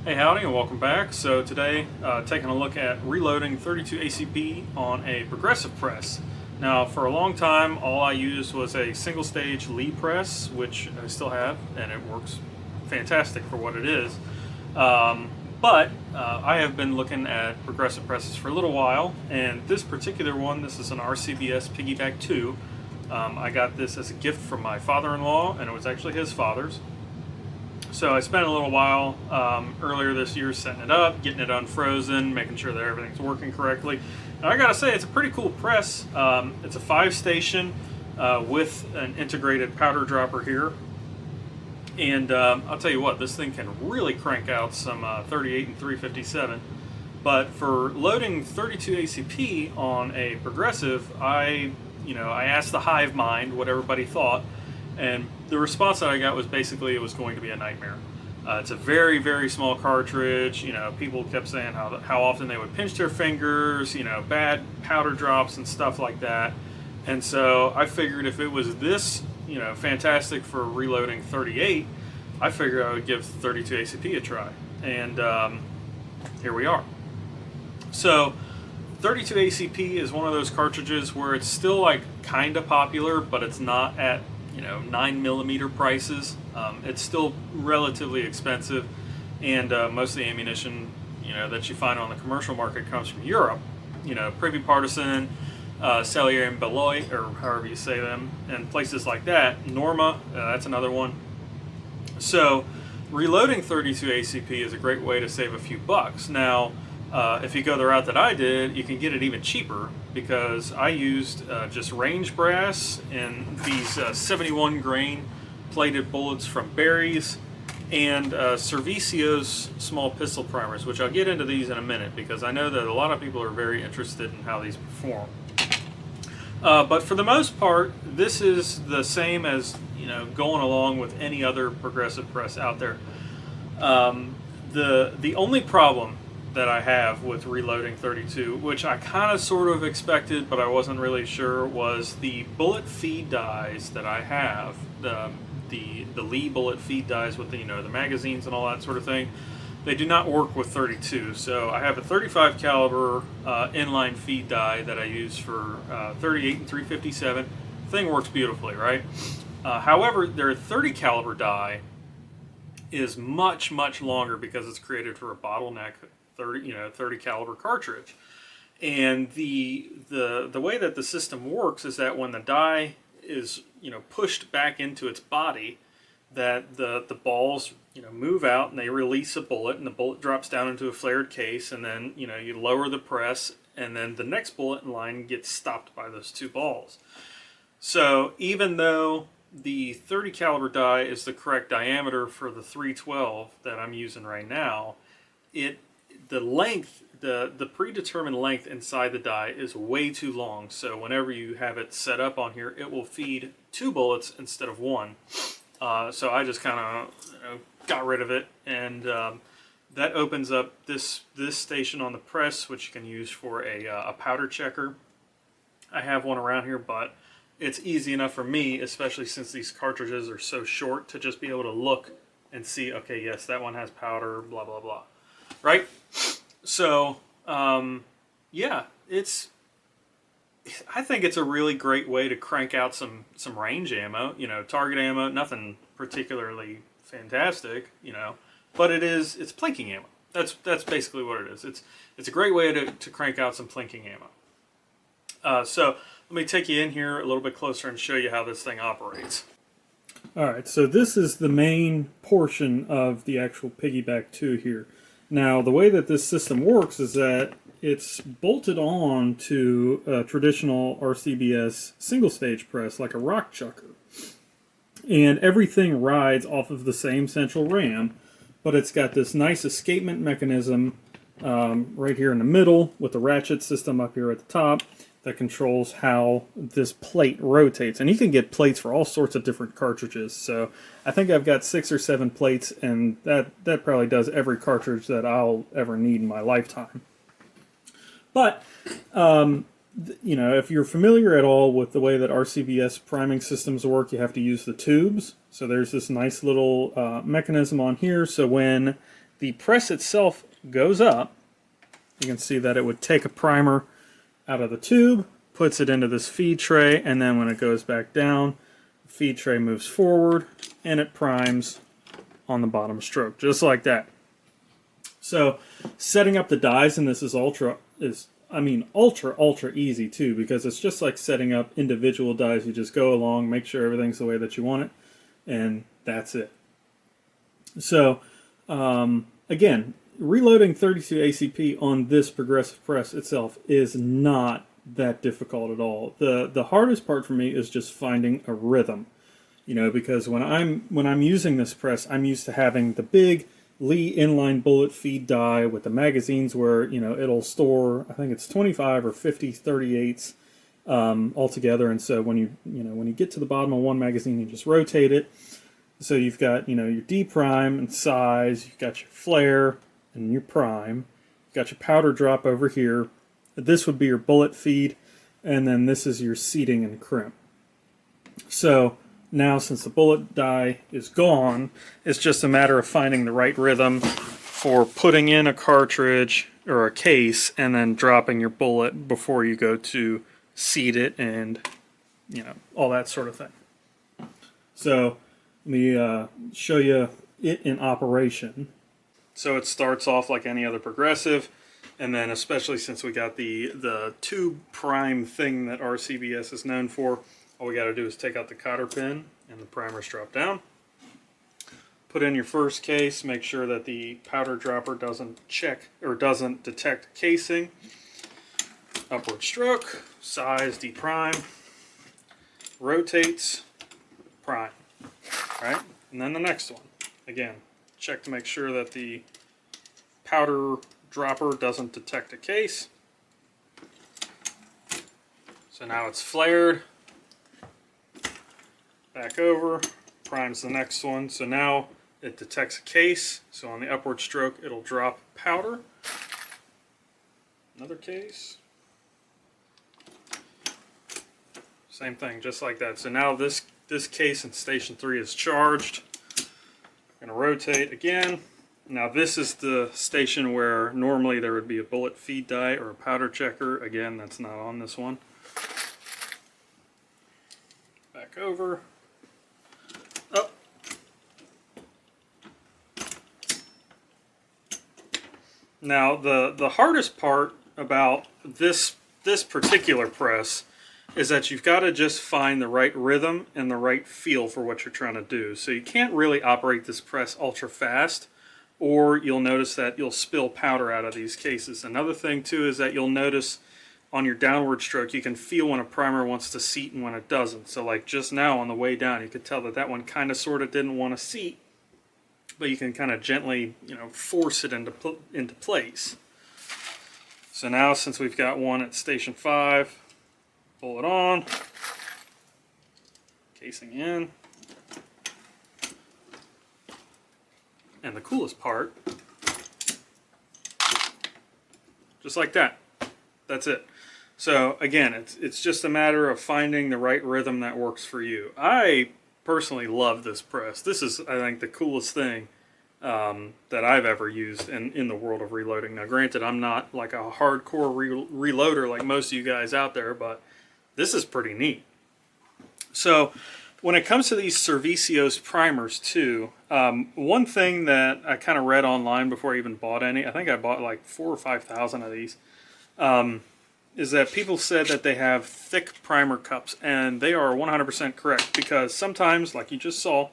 Hey, howdy, and welcome back. So today, taking a look at reloading 32 ACP on a progressive press. Now, for a long time, all I used was a single stage lead press, which I still have, and it works fantastic for what it is. But I have been looking at progressive presses for a little while, and this particular one, this is an RCBS Piggyback II. I got this as a gift from my father-in-law, and it was actually his father's. So I spent a little while earlier this year setting it up, getting it unfrozen, making sure that everything's working correctly. And I gotta say, it's a pretty cool press. It's a 5-station with an integrated powder dropper here. And I'll tell you what, this thing can really crank out some 38 and 357. But for loading 32 ACP on a progressive, I asked the hive mind what everybody thought. And the response that I got was basically it was going to be a nightmare. It's a very, very small cartridge. People kept saying how often they would pinch their fingers, bad powder drops and stuff like that. And so I figured if it was this, fantastic for reloading 38, I figured I would give 32 ACP a try. And here we are. So 32 ACP is one of those cartridges where it's still like kind of popular, but it's not at 9mm prices. It's still relatively expensive, and most of the ammunition that you find on the commercial market comes from Europe. Privy Partisan, Cellier and Beloit, or however you say them, and places like that. Norma, that's another one. So reloading 32 ACP is a great way to save a few bucks. Now, if you go the route that I did, you can get it even cheaper, because I used just range brass and these 71 grain plated bullets from Barry's and Servicios small pistol primers, which I'll get into these in a minute because I know that a lot of people are very interested in how these perform. But for the most part, this is the same as going along with any other progressive press out there. The only problem that I have with reloading 32, which I kind of sort of expected, but I wasn't really sure, was the bullet feed dies that I have, the Lee bullet feed dies with the magazines and all that sort of thing. They do not work with 32. So I have a 35 caliber inline feed die that I use for 38 and 357. The thing works beautifully, right? However, their 30 caliber die is much longer because it's created for a bottleneck 30 caliber cartridge. And the way that the system works is that when the die is pushed back into its body, that the balls move out and they release a bullet, and the bullet drops down into a flared case, and then you lower the press, and then the next bullet in line gets stopped by those two balls. So even though the 30 caliber die is the correct diameter for the 312 that I'm using right now, the length, the predetermined length inside the die is way too long. So whenever you have it set up on here, it will feed 2 bullets instead of 1. So I just kind of got rid of it, and that opens up this station on the press, which you can use for a powder checker. I have one around here, but it's easy enough for me, especially since these cartridges are so short, to just be able to look and see, okay, yes, that one has powder, blah, blah, blah. Right? So, yeah, I think it's a really great way to crank out some range ammo, target ammo, nothing particularly fantastic, but it's plinking ammo. That's basically what it is. It's a great way to crank out some plinking ammo. So let me take you in here a little bit closer and show you how this thing operates. Alright, so this is the main portion of the actual Piggyback II here. Now, the way that this system works is that it's bolted on to a traditional RCBS single-stage press, like a rock chucker. And everything rides off of the same central ram, but it's got this nice escapement mechanism right here in the middle, with the ratchet system up here at the top that controls how this plate rotates. And you can get plates for all sorts of different cartridges. So I think I've got 6 or 7 plates, and that probably does every cartridge that I'll ever need in my lifetime. But, if you're familiar at all with the way that RCBS priming systems work, you have to use the tubes. So there's this nice little mechanism on here. So when the press itself goes up, you can see that it would take a primer out of the tube, puts it into this feed tray, and then when it goes back down, the feed tray moves forward and it primes on the bottom stroke, just like that. So setting up the dies in this is ultra easy too, because it's just like setting up individual dies. You just go along, make sure everything's the way that you want it, and that's it. So again, reloading 32 ACP on this progressive press itself is not that difficult at all. The hardest part for me is just finding a rhythm, you know, because when I'm using this press, I'm used to having the big Lee inline bullet feed die with the magazines where, you know, it'll store, I think it's 25 or 50 38s altogether, and so when you get to the bottom of one magazine, you just rotate it. So you've got, you know, your D prime and size, you've got your flare and your prime, you've got your powder drop over here. This would be your bullet feed, and then this is your seating and crimp. So now, since the bullet die is gone, it's just a matter of finding the right rhythm for putting in a cartridge or a case and then dropping your bullet before you go to seat it and, you know, all that sort of thing. So let me show you it in operation. So it starts off like any other progressive, and then especially since we got the tube prime thing that RCBS is known for, all we got to do is take out the cotter pin and the primers drop down. Put in your first case, make sure that the powder dropper doesn't detect casing. Upward stroke, size, D prime, rotates, prime, right? And then the next one. Again, check to make sure that the powder dropper doesn't detect a case. So now it's flared. Back over, primes the next one. So now it detects a case. So on the upward stroke, it'll drop powder. Another case. Same thing, just like that. So now this case in station 3 is charged. I'm going to rotate again. Now this is the station where normally there would be a bullet feed die or a powder checker. Again, that's not on this one. Back over. Up. Now the hardest part about this particular press is that you've got to just find the right rhythm and the right feel for what you're trying to do. So you can't really operate this press ultra fast, or you'll notice that you'll spill powder out of these cases. Another thing too is that you'll notice on your downward stroke you can feel when a primer wants to seat and when it doesn't. So like just now on the way down, you could tell that that one kind of sort of didn't want to seat, but you can kind of gently, you know, force it into place. So now, since we've got one at station 5, pull it on, casing in, and the coolest part, just like that. That's it. So again, it's just a matter of finding the right rhythm that works for you. I personally love this press. This is, I think, the coolest thing that I've ever used in the world of reloading. Now granted, I'm not like a hardcore reloader like most of you guys out there, but this is pretty neat. So when it comes to these Servicios primers too, one thing that I kind of read online before I even bought any, I think I bought like 4,000 or 5,000 of these, is that people said that they have thick primer cups, and they are 100% correct, because sometimes, like you just saw,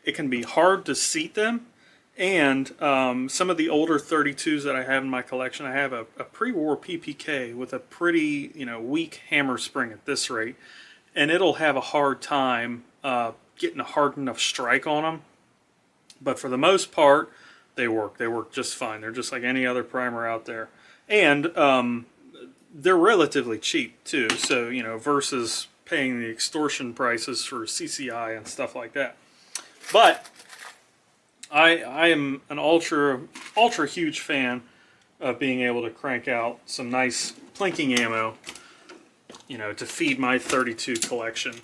it can be hard to seat them. And some of the older 32s that I have in my collection, I have a pre-war PPK with a pretty, you know, weak hammer spring at this rate, and it'll have a hard time getting a hard enough strike on them. But for the most part, they work. They work just fine. They're just like any other primer out there, and they're relatively cheap too. So, you know, versus paying the extortion prices for CCI and stuff like that. But I am an ultra huge fan of being able to crank out some nice plinking ammo, you know, to feed my 32 collection.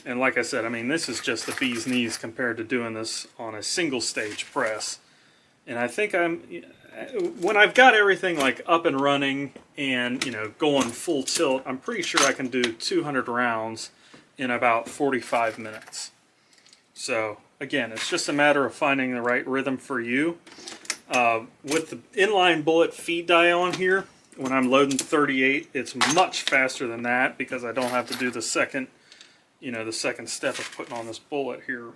And like I said, I mean, this is just the bee's knees compared to doing this on a single stage press. And I think when I've got everything like up and running and, you know, going full tilt, I'm pretty sure I can do 200 rounds in about 45 minutes. So again, it's just a matter of finding the right rhythm for you. With the inline bullet feed die on here, when I'm loading 38, it's much faster than that because I don't have to do the second, you know, the second step of putting on this bullet here.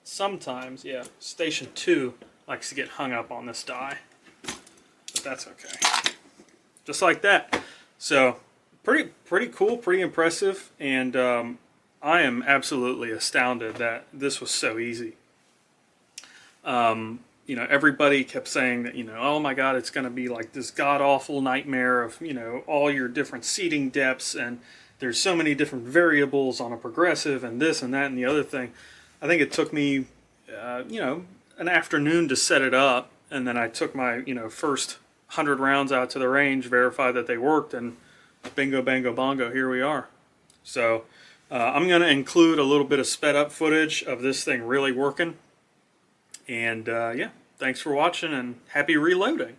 Sometimes, yeah, Station 2 likes to get hung up on this die, but that's okay. Just like that. So, pretty cool, pretty impressive, and I am absolutely astounded that this was so easy. You know, everybody kept saying that, you know, oh my God, it's going to be like this god-awful nightmare of, you know, all your different seating depths, and there's so many different variables on a progressive, and this and that and the other thing. I think it took me, you know, an afternoon to set it up, and then I took my, you know, first 100 rounds out to the range, verified that they worked, and bingo, bango, bongo, here we are. So I'm going to include a little bit of sped up footage of this thing really working. And yeah, thanks for watching and happy reloading.